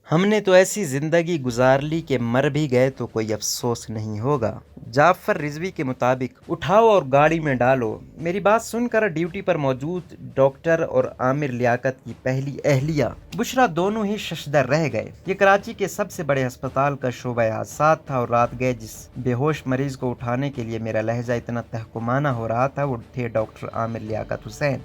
ہم نے تو ایسی زندگی گزار لی کہ مر بھی گئے تو کوئی افسوس نہیں ہوگا۔ جعفر رضوی کے مطابق اٹھاؤ اور گاڑی میں ڈالو۔ میری بات سن کر ڈیوٹی پر موجود ڈاکٹر اور عامر لیاقت کی پہلی اہلیہ بشرا دونوں ہی ششدر رہ گئے۔ یہ کراچی کے سب سے بڑے ہسپتال کا شعبہ حادثات تھا اور رات گئے جس بے ہوش مریض کو اٹھانے کے لیے میرا لہجہ اتنا تحکمانہ ہو رہا تھا وہ تھے ڈاکٹر عامر لیاقت حسین۔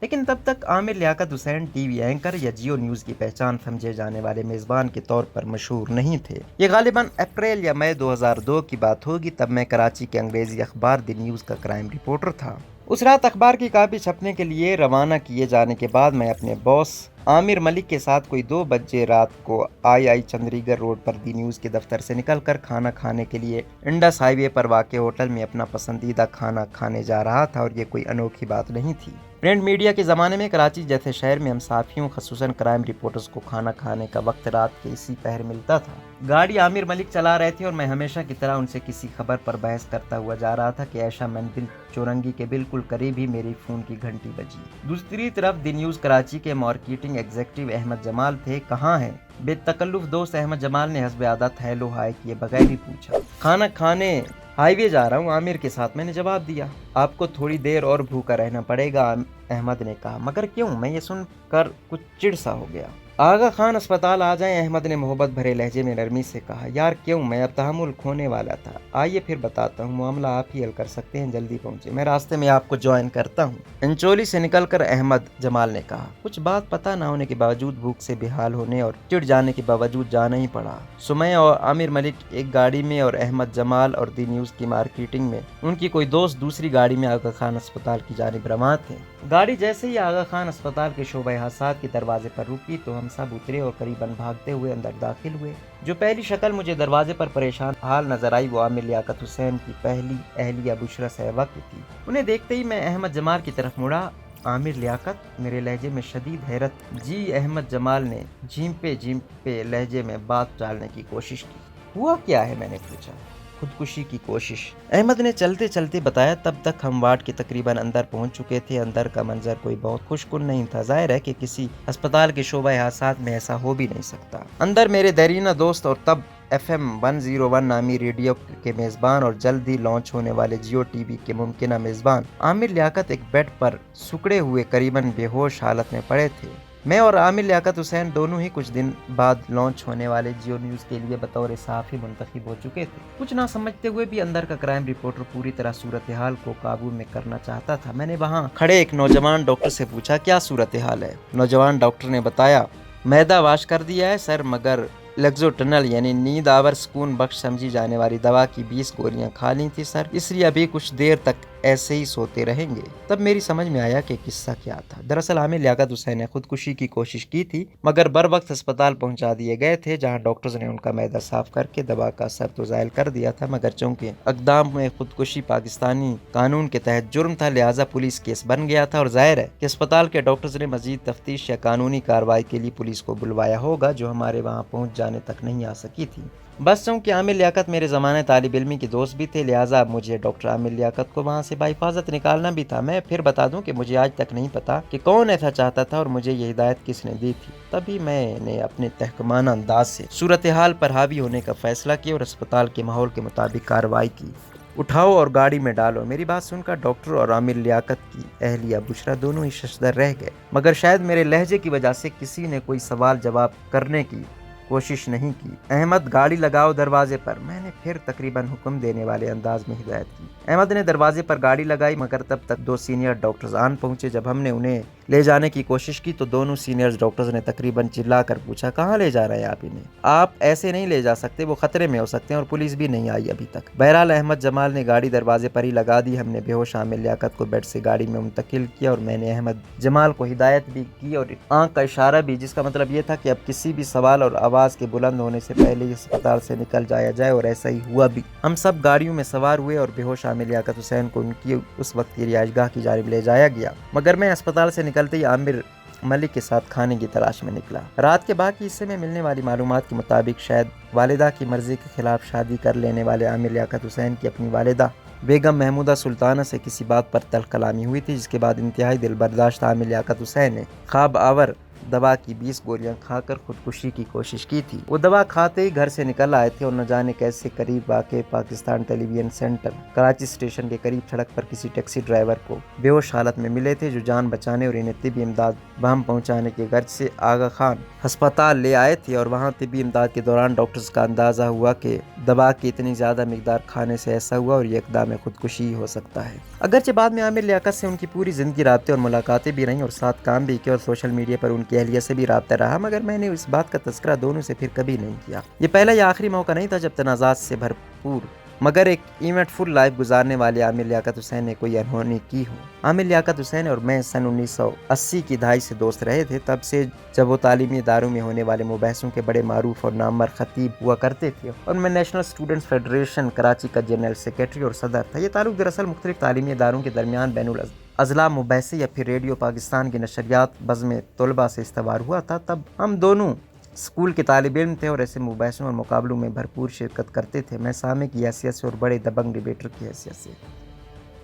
لیکن تب تک عامر لیاقت حسین ٹی وی اینکر یا جیو نیوز کی پہچان سمجھے جانے والے میزبان کے طور پر مشہور نہیں تھے۔ یہ غالباً اپریل یا مئی 2002 کی بات ہوگی، تب میں کراچی کے انگریزی اخبار دی نیوز کا کرائم رپورٹر تھا۔ اس رات اخبار کی کاپی چھپنے کے لیے روانہ کیے جانے کے بعد میں اپنے باس عامر ملک کے ساتھ کوئی 2 بجے رات کو آئی چندری گڑھ روڈ پر دی نیوز کے دفتر سے نکل کر کھانا کھانے کے لیے انڈس ہائی وے پر واقع ہوٹل میں اپنا پسندیدہ کھانا کھانے جا رہا تھا، اور یہ کوئی انوکھی بات نہیں تھی۔ پرنٹ میڈیا کے زمانے میں کراچی جیسے شہر میں ہم صحافیوں خصوصاً کرائم رپورٹرز کو کھانا کھانے کا وقت رات کے اسی پہر ملتا تھا۔ گاڑی عامر ملک چلا رہے تھے اور میں ہمیشہ کی طرح ان سے کسی خبر پر بحث کرتا ہوا جا رہا تھا کہ ایشا منزل چورنگی کے بالکل قریب ہی میری فون کی گھنٹی بجی۔ دوسری طرف دی نیوز کراچی کے مارکیٹنگ ایگزیکٹو احمد جمال تھے۔ کہاں ہیں؟ بے تکلف دوست احمد جمال نے حسب عادت ہیلو ہائے کیے بغیر ہی پوچھا۔ کھانا کھانے ہائی وے جا رہا ہوں عامر کے ساتھ، میں نے جواب دیا۔ آپ کو تھوڑی دیر اور بھوکا رہنا پڑے گا، احمد نے کہا۔ مگر کیوں؟ میں یہ سن کر کچھ چڑ سا ہو گیا۔ آغا خان اسپتال آ جائیں، احمد نے محبت بھرے لہجے میں نرمی سے کہا۔ یار کیوں؟ میں اب تحمل کھونے والا تھا۔ آئیے پھر بتاتا ہوں، معاملہ آپ ہی حل کر سکتے ہیں، جلدی پہنچے، میں راستے میں آپ کو جوائن کرتا ہوں، انچولی سے نکل کر احمد جمال نے کہا۔ کچھ بات پتہ نہ ہونے کے باوجود بھوک سے بےحال ہونے اور چڑ جانے کے باوجود جانا ہی پڑا۔ سمیہ اور عامر ملک ایک گاڑی میں اور احمد جمال اور دی نیوز کی مارکیٹنگ میں ان کی کوئی دوست دوسری گاڑی میں آغا خان اسپتال کی جانب رواں تھے۔ گاڑی جیسے ہی آغا خان اسپتال کے شعبہ حادثات کے دروازے پر رکی تو ہم سب اترے اور قریباً بھاگتے ہوئے اندر داخل ہوئے۔ جو پہلی شکل مجھے دروازے پر پریشان حال نظر آئی وہ عامر لیاقت حسین کی پہلی اہلیہ بشرا صاحبہ کی تھی۔ انہیں دیکھتے ہی میں احمد جمال کی طرف مڑا۔ عامر لیاقت؟ میرے لہجے میں شدید حیرت۔ جی، احمد جمال نے جھیمپے لہجے میں بات ٹالنے کی کوشش کی۔ ہوا کیا ہے؟ میں نے پوچھا۔ خودکشی کی کوشش، احمد نے چلتے چلتے بتایا۔ تب تک ہم وارڈ کے تقریباً اندر پہنچ چکے تھے۔ اندر کا منظر کوئی بہت خوش کن نہیں تھا، ظاہر ہے کہ کسی اسپتال کے شعبہ حادثات میں ایسا ہو بھی نہیں سکتا۔ اندر میرے دیرینہ دوست اور تب FM 101 نامی ریڈیو کے میزبان اور جلد ہی لانچ ہونے والے جیو ٹی وی کے ممکنہ میزبان عامر لیاقت ایک بیڈ پر سکڑے ہوئے قریباً بے ہوش حالت میں پڑے تھے۔ میں اور عامر لیاقت حسین دونوں ہی کچھ دن بعد لانچ ہونے والے جیو نیوز کے لیے بطور صحافی منتخب ہو چکے تھے۔ کچھ نہ سمجھتے ہوئے بھی اندر کا کرائم رپورٹر پوری طرح صورتحال کو قابو میں کرنا چاہتا تھا۔ میں نے وہاں کھڑے ایک نوجوان ڈاکٹر سے پوچھا، کیا صورتحال ہے؟ نوجوان ڈاکٹر نے بتایا، معدہ واش کر دیا ہے سر، مگر لیگزوٹنل یعنی نیند آور سکون بخش سمجھی جانے والی دوا کی 20 گولیاں کھا لی تھی سر، اس لیے ابھی کچھ دیر تک ایسے ہی سوتے رہیں گے۔ تب میری سمجھ میں آیا کہ قصہ کیا تھا۔ دراصل عامر لیاقت حسین نے خودکشی کی کوشش کی تھی، مگر بر وقت اسپتال پہنچا دیے گئے تھے جہاں ڈاکٹرز نے ان کا معدہ صاف کر کے دوا کا اثر تو زائل کر دیا تھا، مگر چونکہ اقدام میں خودکشی پاکستانی قانون کے تحت جرم تھا لہٰذا پولیس کیس بن گیا تھا، اور ظاہر ہے کہ اسپتال کے ڈاکٹرز نے مزید تفتیش یا قانونی کارروائی کے لیے پولیس کو بلوایا ہوگا جو ہمارے وہاں پہنچ جانے تک نہیں آ سکی تھی۔ بس چونکہ عامر لیاقت میرے زمانہ طالب علمی کے دوست بھی تھے لہٰذا اب مجھے ڈاکٹر عامر لیاقت کو وہاں سے بحفاظت نکالنا بھی تھا۔ میں پھر بتا دوں کہ مجھے آج تک نہیں پتا کہ کون ایسا چاہتا تھا اور مجھے یہ ہدایت کس نے دی تھی۔ تبھی میں نے اپنے تحکمانہ انداز سے صورتحال پر حاوی ہونے کا فیصلہ کیا اور اسپتال کے ماحول کے مطابق کارروائی کی۔ اٹھاؤ اور گاڑی میں ڈالو۔ میری بات سن کر ڈاکٹر اور عامر لیاقت کی اہلیہ بشرا دونوں ہی ششدر رہ گئے، مگر شاید میرے لہجے کی وجہ سے کسی نے کوئی سوال جواب کرنے کی کوشش نہیں کی۔ احمد گاڑی لگاؤ دروازے پر، میں نے پھر تقریباً حکم دینے والے انداز میں ہدایت کی۔ احمد نے دروازے پر گاڑی لگائی، مگر تب تک 2 سینئر ڈاکٹرز آن پہنچے۔ جب ہم نے انہیں لے جانے کی کوشش کی تو دونوں سینئر ڈاکٹرز نے تقریباً چلا کر پوچھا، کہاں لے جا رہے ہیں آپ انہیں؟ آپ ایسے نہیں لے جا سکتے، وہ خطرے میں ہو سکتے ہیں اور پولیس بھی نہیں آئی ابھی تک۔ بہرحال احمد جمال نے گاڑی دروازے پر ہی لگا دی۔ ہم نے بے ہوش عامر لیاقت کو بیڈ سے گاڑی میں منتقل کیا اور میں نے احمد جمال کو ہدایت بھی کی اور آنکھ کا اشارہ بھی، جس کا مطلب یہ تھا کہ اب کسی بھی سوال اور آواز کے بلند ہونے سے پہلے ہی اسپتال سے نکل جایا جائے، اور ایسا ہی ہوا بھی۔ ہم سب گاڑیوں میں سوار ہوئے اور بے ہوش عامر لیاقت حسین کو ان کی اس وقت کی رہائش گاہ کی جانب لے جایا گیا، مگر میں اسپتال سے نکلتے ہی عامر ملک کے ساتھ کھانے کی تلاش میں نکلا۔ رات کے باقی حصے میں ملنے والی معلومات کے مطابق شاید والدہ کی مرضی کے خلاف شادی کر لینے والے عامر لیاقت حسین کی اپنی والدہ بیگم محمودہ سلطانہ سے کسی بات پر تلخ کلامی ہوئی تھی، جس کے بعد انتہائی دل برداشت عامر لیاقت حسین نے خواب آور دوا کی 20 گولیاں کھا کر خودکشی کی کوشش کی تھی۔ وہ دوا کھاتے ہی گھر سے نکل آئے تھے اور نہ جانے کیسے قریب واقع پاکستان ٹیلی ویژن سینٹر کراچی اسٹیشن کے قریب سڑک پر کسی ٹیکسی ڈرائیور کو بے ہوش حالت میں ملے تھے، جو جان بچانے اور انہیں طبی امداد بہم پہنچانے کے غرض سے آغا خان ہسپتال لے آئے تھے، اور وہاں طبی امداد کے دوران ڈاکٹرز کا اندازہ ہوا کہ دوا کی اتنی زیادہ مقدار کھانے سے ایسا ہوا اور یہ اقدام خودکشی ہو سکتا ہے۔ اگرچہ بعد میں عامر لیاقت سے ان کی پوری زندگی رابطے اور ملاقاتیں بھی رہیں اور ساتھ کام بھی کیا اور سوشل میڈیا پر ان کی اہلیہ سے بھی رابطہ رہا، مگر میں نے اس بات کا تذکرہ دونوں سے پھر کبھی نہیں کیا۔ یہ پہلا یا آخری موقع نہیں تھا جب تنازعات سے بھرپور مگر ایک ایونٹ فل لائف گزارنے والے عامر لیاقت حسین نے کوئی انہونی کی ہو۔ عامر لیاقت حسین اور میں سن 1980 کی دہائی سے دوست رہے تھے، تب سے جب وہ تعلیمی اداروں میں ہونے والے مباحثوں کے بڑے معروف اور نامور خطیب ہوا کرتے تھے، اور میں نیشنل اسٹوڈنٹس فیڈریشن کراچی کا جنرل سیکریٹری اور صدر تھا۔ یہ تعلق دراصل مختلف تعلیمی اداروں کے درمیان بین الاضلاع مباحثے یا پھر ریڈیو پاکستان کی نشریات بزم طلباء سے استوار ہوا تھا۔ تب ہم دونوں اسکول کے طالب علم تھے اور ایسے مباحثوں اور مقابلوں میں بھرپور شرکت کرتے تھے، میں سامع کی حیثیت سے اور بڑے دبنگ ڈیبیٹر کی حیثیت سے۔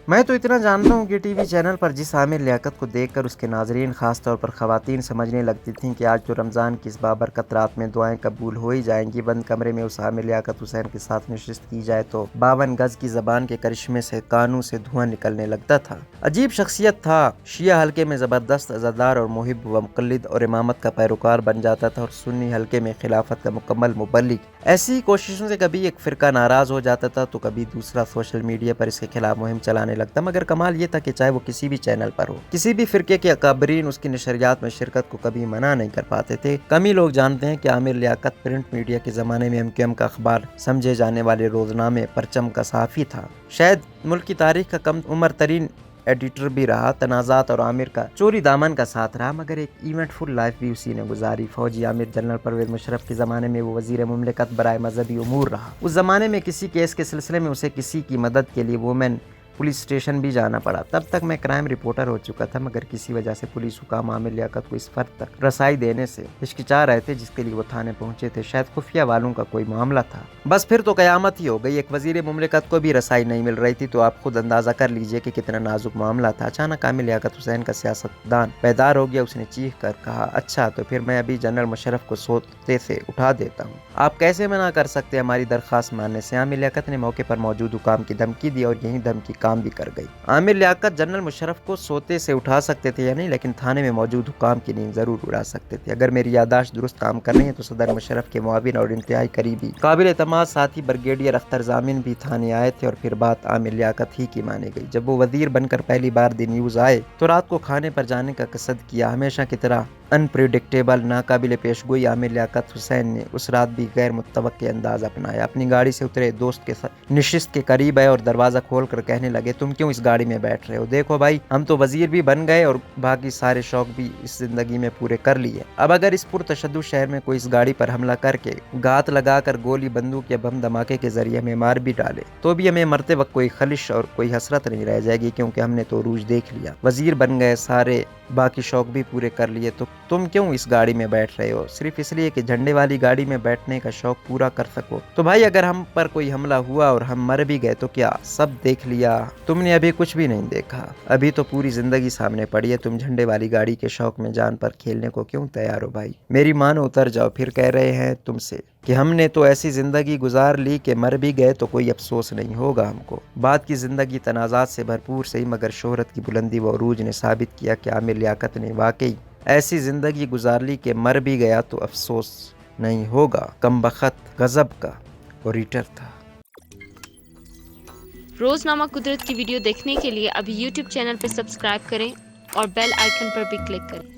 میں تو اتنا جانتا ہوں کہ ٹی وی چینل پر جس عامر لیاقت کو دیکھ کر اس کے ناظرین خاص طور پر خواتین سمجھنے لگتی تھیں کہ آج تو رمضان کی اس بابرکت رات میں دعائیں قبول ہو ہی جائیں گی، بند کمرے میں اس عامر لیاقت حسین کے ساتھ نشست کی جائے تو 52 گز کی زبان کے کرشمے سے کانوں سے دھواں نکلنے لگتا تھا۔ عجیب شخصیت تھا، شیعہ حلقے میں زبردست عزادار اور محب و مقلد اور امامت کا پیروکار بن جاتا تھا، اور سنی حلقے میں خلافت کا مکمل مبلغ۔ ایسی کوششوں سے کبھی ایک فرقہ ناراض ہو جاتا تھا تو کبھی دوسرا سوشل میڈیا پر اس کے خلاف مہم چلانے لگتا، مگر کمال یہ تھا کہ چاہے وہ کسی بھی چینل پر ہو، کسی بھی فرقے کے اکابرین اس کی نشریات میں شرکت کو کبھی منع نہیں کر پاتے تھے۔ کم ہی لوگ جانتے ہیں کہ عامر لیاقت پرنٹ میڈیا کے زمانے میں MQM کا اخبار سمجھے جانے والے روزنامے پرچم کا صحافی تھا، شاید ملک کی تاریخ کا کم عمر ترین ایڈیٹر بھی رہا، تنازعات اور عامر کا چوری دامن کا ساتھ رہا، مگر ایک ایونٹ فل لائف بھی اسی نے گزاری۔ فوجی عامر جنرل پرویز مشرف کے زمانے میں وہ وزیر مملکت برائے مذہبی امور رہا۔ اس زمانے میں کسی کیس کے سلسلے میں اسے کسی کی مدد کے لیے وومن پولیس اسٹیشن بھی جانا پڑا۔ تب تک میں کرائم رپورٹر ہو چکا تھا، مگر کسی وجہ سے پولیس حکام عامر لیاقت کو اس فرد تک رسائی دینے سے ہچکچا رہے تھے جس کے لیے وہ تھانے پہنچے تھے۔ شاید خفیہ والوں کا کوئی معاملہ تھا۔ بس پھر تو قیامت ہی ہو گئی، ایک وزیر مملکت کو بھی رسائی نہیں مل رہی تھی، تو آپ خود اندازہ کر لیجئے کہ کتنا نازک معاملہ تھا۔ اچانک عامر لیاقت حسین کا سیاستدان بیدار ہو گیا، اس نے چیخ کر کہا، اچھا تو پھر میں ابھی جنرل مشرف کو سوتے سے اٹھا دیتا ہوں، آپ کیسے منع کر سکتے ہماری درخواست ماننے سے۔ عامر لیاقت نے موقع پر موجود حکام کی دھمکی دی اور یہی دھمکی کام بھی کر گئی۔ عامر لیاقت جنرل مشرف کو سوتے سے اٹھا سکتے تھے یا نہیں، لیکن تھانے میں موجود حکام کی نیند ضرور اڑا سکتے تھے۔ اگر میری یادداشت درست کام کر رہی ہے تو صدر مشرف کے معاون اور انتہائی قریبی قابل اعتماد ساتھی بریگیڈیئر اختر ضامن بھی تھانے آئے تھے، اور پھر بات عامر لیاقت ہی کی مانی گئی۔ جب وہ وزیر بن کر پہلی بار دی نیوز آئے تو رات کو کھانے پر جانے کا قصد کیا۔ ہمیشہ کی طرح انپریڈکٹیبل، ناقابل پیش گوئی عامر لیاقت حسین نے اس رات بھی غیر متوقع انداز اپنایا۔ اپنی گاڑی سے اترے، دوست کے ساتھ نشست کے قریب آئے اور دروازہ کھول کر کہنے لگے، تم کیوں اس گاڑی میں بیٹھ رہے ہو؟ دیکھو بھائی، ہم تو وزیر بھی بن گئے اور باقی سارے شوق بھی اس زندگی میں پورے کر لیے، اب اگر اس پرتشدد شہر میں کوئی اس گاڑی پر حملہ کر کے گھات لگا کر گولی بندوق یا بم دھماکے کے ذریعے ہمیں مار بھی ڈالے تو بھی ہمیں مرتے وقت کوئی خلش اور کوئی حسرت نہیں رہ جائے گی، کیونکہ ہم نے تو عروج دیکھ لیا، وزیر بن گئے، سارے باقی شوق بھی پورے کر لیے، تو تم کیوں اس گاڑی میں بیٹھ رہے ہو؟ صرف اس لیے کہ جھنڈے والی گاڑی میں بیٹھنے کا شوق پورا کر سکو؟ تو بھائی اگر ہم پر کوئی حملہ ہوا اور ہم مر بھی گئے تو کیا سب دیکھ لیا؟ تم نے ابھی کچھ بھی نہیں دیکھا، ابھی تو پوری زندگی سامنے پڑی ہے، تم جھنڈے والی گاڑی کے شوق میں جان پر کھیلنے کو کیوں تیار ہو بھائی؟ میری مانو اتر جاؤ، پھر کہہ رہے ہیں تم سے کہ ہم نے تو ایسی زندگی گزار لی کہ مر بھی گئے تو کوئی افسوس نہیں ہوگا ہم کو۔ بعد کی زندگی تنازعات سے بھرپور صحیح، مگر شہرت کی بلندی و عروج نے ثابت کیا کہ عامر لیاقت نے واقعی ایسی زندگی گزار لی کہ مر بھی گیا تو افسوس نہیں ہوگا۔ کم بخت غضب کا اوریٹر تھا۔ روزنامہ قدرت کی ویڈیو دیکھنے کے لیے ابھی YouTube چینل پر سبسکرائب کریں اور بیل آئیکن پر بھی کلک کریں۔